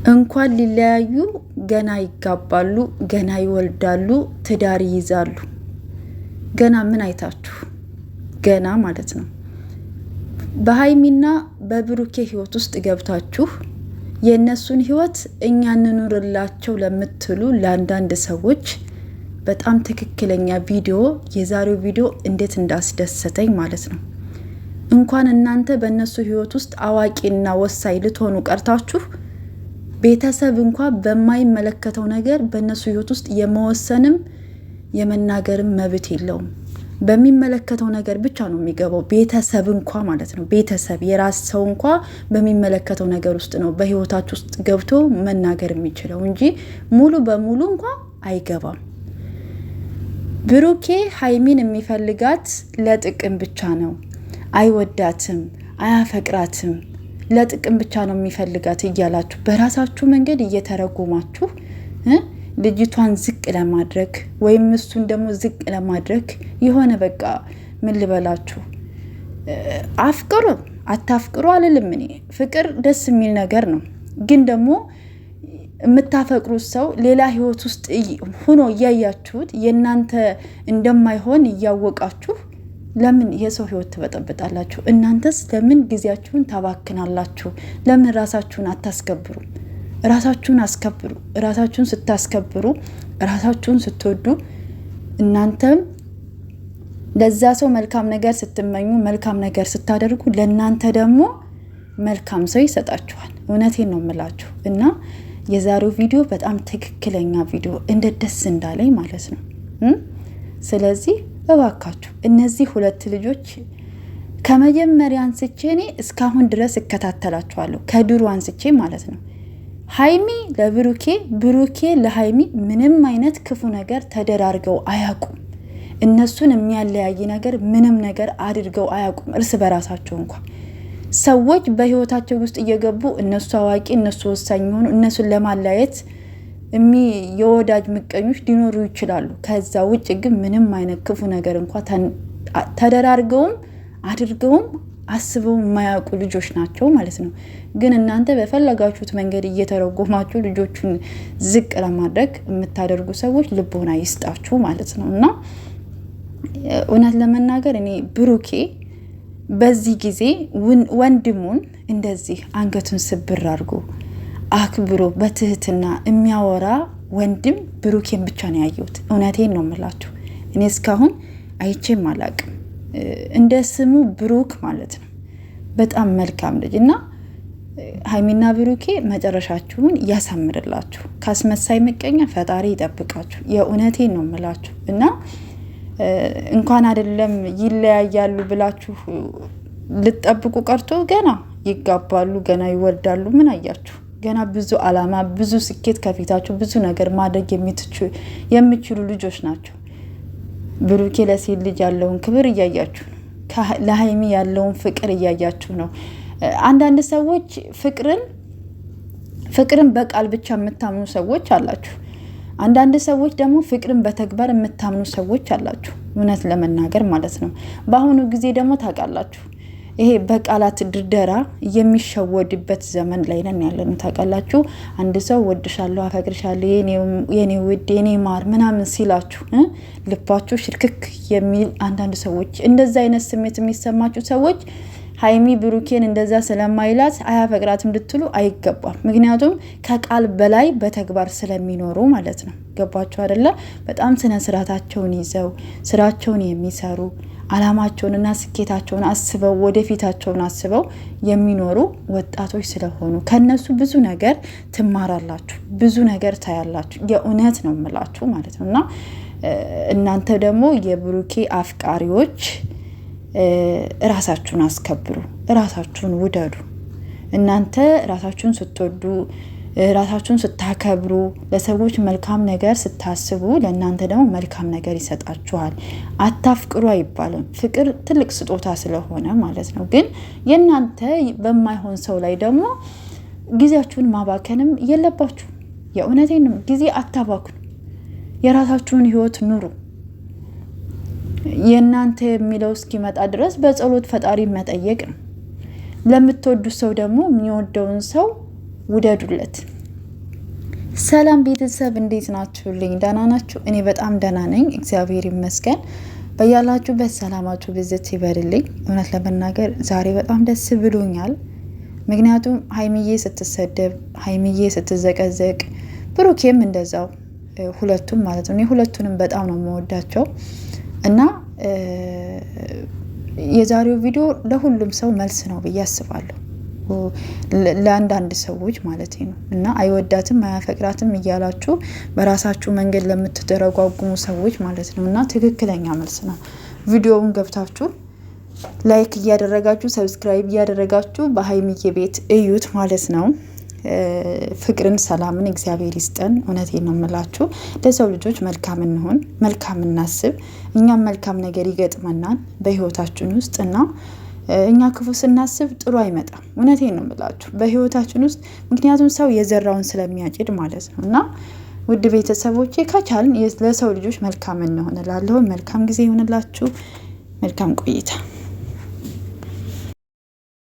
እንኳን ሊለያዩ ገና ይጋባሉ፣ ገና ይወልዳሉ፣ ትዳር ይይዛሉ። ገና ምን አይታችሁ? ገና ማለት ነው። በሀይሚና በብሩኬ ህይወት ውስጥ ገብታችሁ የእነሱን ህይወት እኛ እንኑርላቸው ለምትሉ ለአንዳንድ ሰዎች በጣም ትክክለኛ ቪዲዮ፣ የዛሬው ቪዲዮ እንዴት እንዳስደሰተኝ ማለት ነው። እንኳን እናንተ በእነሱ ህይወት ውስጥ አዋቂና ወሳኝ ልትሆኑ ቀርታችሁ ቤተሰብ እንኳን በማይመለከተው ነገር በእነሱ ህይወት ውስጥ የመወሰንም የመናገርም መብት የለውም። በሚመለከተው ነገር ብቻ ነው የሚገባው። ቤተሰብ እንኳን ማለት ነው፣ ቤተሰብ የራስ ሰው እንኳን በሚመለከተው ነገር ውስጥ ነው በህይወታችሁ ውስጥ ገብቶ መናገር የሚችለው እንጂ ሙሉ በሙሉ እንኳን አይገባም። ብሩኬ ሀይሚን የሚፈልጋት ለጥቅም ብቻ ነው። አይወዳትም፣ አያፈቅራትም፣ ለጥቅም ብቻ ነው የሚፈልጋት እያላችሁ በራሳችሁ መንገድ እየተረጎማችሁ ልጅቷን ዝቅ ለማድረግ ወይም እሱን ደግሞ ዝቅ ለማድረግ የሆነ በቃ ምን ልበላችሁ፣ አፍቅሩ አታፍቅሩ አልልም እኔ። ፍቅር ደስ የሚል ነገር ነው። ግን ደግሞ የምታፈቅሩት ሰው ሌላ ህይወት ውስጥ ሆኖ እያያችሁት የእናንተ እንደማይሆን እያወቃችሁ ለምን የሰው ህይወት ትበጠብጣላችሁ? እናንተስ ለምን ጊዜያችሁን ታባክናላችሁ? ለምን ራሳችሁን አታስከብሩ? ራሳችሁን አስከብሩ። ራሳችሁን ስታስከብሩ፣ ራሳችሁን ስትወዱ፣ እናንተም ለዛ ሰው መልካም ነገር ስትመኙ፣ መልካም ነገር ስታደርጉ፣ ለእናንተ ደግሞ መልካም ሰው ይሰጣችኋል። እውነቴን ነው የምላችሁ። እና የዛሬው ቪዲዮ በጣም ትክክለኛ ቪዲዮ እንዴት ደስ እንዳለኝ ማለት ነው። ስለዚህ እባካችሁ እነዚህ ሁለት ልጆች ከመጀመሪያ አንስቼ እኔ እስካሁን ድረስ እከታተላችኋለሁ፣ ከድሮ አንስቼ ማለት ነው። ሀይሚ ለብሩኬ፣ ብሩኬ ለሀይሚ ምንም አይነት ክፉ ነገር ተደራርገው አያውቁም። እነሱን የሚያለያይ ነገር ምንም ነገር አድርገው አያውቁም። እርስ በራሳቸው እንኳን ሰዎች በህይወታቸው ውስጥ እየገቡ እነሱ አዋቂ፣ እነሱ ወሳኝ ሆኑ እነሱን ለማለያየት የወዳጅ ምቀኞች ሊኖሩ ይችላሉ። ከዛ ውጭ ግን ምንም አይነት ክፉ ነገር እንኳን ተደራርገውም አድርገውም አስበው የማያውቁ ልጆች ናቸው ማለት ነው። ግን እናንተ በፈለጋችሁት መንገድ እየተረጎማችሁ ልጆቹን ዝቅ ለማድረግ የምታደርጉ ሰዎች ልቦና ይስጣችሁ ማለት ነው። እና እውነት ለመናገር እኔ ብሩኬ በዚህ ጊዜ ወንድሙን እንደዚህ አንገቱን ስብር አድርጎ አክብሮ በትህትና የሚያወራ ወንድም ብሩኬን ብቻ ነው ያየሁት። እውነቴን ነው የምላችሁ። እኔ እስካሁን አይቼም አላቅም። እንደ ስሙ ብሩክ ማለት ነው። በጣም መልካም ልጅ እና ሀይሚና ብሩኬ መጨረሻችሁን ያሳምርላችሁ። ካስመሳይ ምቀኛ ፈጣሪ ይጠብቃችሁ። የእውነቴን ነው የምላችሁ። እና እንኳን አይደለም ይለያያሉ ብላችሁ ልትጠብቁ ቀርቶ ገና ይጋባሉ፣ ገና ይወልዳሉ። ምን አያችሁ? ገና ብዙ አላማ፣ ብዙ ስኬት ከፊታችሁ፣ ብዙ ነገር ማድረግ የሚችሉ ልጆች ናቸው። ብሩኬ ለሴት ልጅ ያለውን ክብር እያያችሁ ነው። ለሀይሚ ያለውን ፍቅር እያያችሁ ነው። አንዳንድ ሰዎች ፍቅርን በቃል ብቻ የምታምኑ ሰዎች አላችሁ። አንዳንድ ሰዎች ደግሞ ፍቅርን በተግባር የምታምኑ ሰዎች አላችሁ። እውነት ለመናገር ማለት ነው። በአሁኑ ጊዜ ደግሞ ታውቃላችሁ፣ ይሄ በቃላት ድርደራ የሚሸወድበት ዘመን ላይ ነን ያለነው። ታውቃላችሁ፣ አንድ ሰው ወድሻለሁ፣ አፈቅርሻለሁ፣ የኔ ውድ፣ የኔ ማር ምናምን ሲላችሁ ልባችሁ ሽርክክ የሚል አንዳንድ ሰዎች፣ እንደዛ አይነት ስሜት የሚሰማችሁ ሰዎች ሀይሚ ብሩኬን እንደዛ ስለማይላት አያፈቅራትም ልትሉ አይገባም። ምክንያቱም ከቃል በላይ በተግባር ስለሚኖሩ ማለት ነው። ገባችሁ አይደለ? በጣም ስነ ስርዓታቸውን ይዘው ስራቸውን የሚሰሩ አላማቸውንና ስኬታቸውን አስበው ወደፊታቸውን አስበው የሚኖሩ ወጣቶች ስለሆኑ ከነሱ ብዙ ነገር ትማራላችሁ፣ ብዙ ነገር ታያላችሁ። የእውነት ነው የምላችሁ ማለት ነው። እና እናንተ ደግሞ የብሩኬ አፍቃሪዎች ራሳችሁን አስከብሩ፣ ራሳችሁን ውደዱ። እናንተ ራሳችሁን ስትወዱ፣ ራሳችሁን ስታከብሩ፣ ለሰዎች መልካም ነገር ስታስቡ ለእናንተ ደግሞ መልካም ነገር ይሰጣችኋል። አታፍቅሩ አይባልም። ፍቅር ትልቅ ስጦታ ስለሆነ ማለት ነው። ግን የእናንተ በማይሆን ሰው ላይ ደግሞ ጊዜያችሁን ማባከንም የለባችሁ። የእውነቴን ነው። ጊዜ አታባክኑ። የራሳችሁን ህይወት ኑሩ። የእናንተ የሚለው እስኪመጣ ድረስ በጸሎት ፈጣሪ መጠየቅ ነው። ለምትወዱት ሰው ደግሞ የሚወደውን ሰው ውደዱለት። ሰላም ቤተሰብ እንዴት ናችሁልኝ? ደህና ናችሁ? እኔ በጣም ደህና ነኝ፣ እግዚአብሔር ይመስገን። በያላችሁበት ሰላማችሁ ብዝት ይበልልኝ። እውነት ለመናገር ዛሬ በጣም ደስ ብሎኛል። ምክንያቱም ሀይሚዬ ስትሰደብ፣ ሀይሚዬ ስትዘቀዘቅ፣ ብሩኬም እንደዛው ሁለቱም ማለት ነው። እኔ ሁለቱንም በጣም ነው የምወዳቸው እና የዛሬው ቪዲዮ ለሁሉም ሰው መልስ ነው ብዬ አስባለሁ። ለአንዳንድ ሰዎች ማለት ነው እና አይወዳትም አያፈቅራትም እያላችሁ በራሳችሁ መንገድ ለምትተረጓጉሙ ሰዎች ማለት ነው እና ትክክለኛ መልስ ነው። ቪዲዮውን ገብታችሁ ላይክ እያደረጋችሁ ሰብስክራይብ እያደረጋችሁ በሀይሚዬ ቤት እዩት ማለት ነው። ፍቅርን ሰላምን እግዚአብሔር ይስጠን። እውነቴን ነው የምላችሁ። ለሰው ልጆች መልካም እንሆን፣ መልካም እናስብ። እኛም መልካም ነገር ይገጥመናል በህይወታችን ውስጥ እና እኛ ክፉ ስናስብ ጥሩ አይመጣም። እውነቴን ነው የምላችሁ በህይወታችን ውስጥ ምክንያቱም ሰው የዘራውን ስለሚያጭድ ማለት ነው እና ውድ ቤተሰቦቼ ከቻልን ለሰው ልጆች መልካም እንሆን እላለሁ። መልካም ጊዜ ይሆንላችሁ። መልካም ቆይታ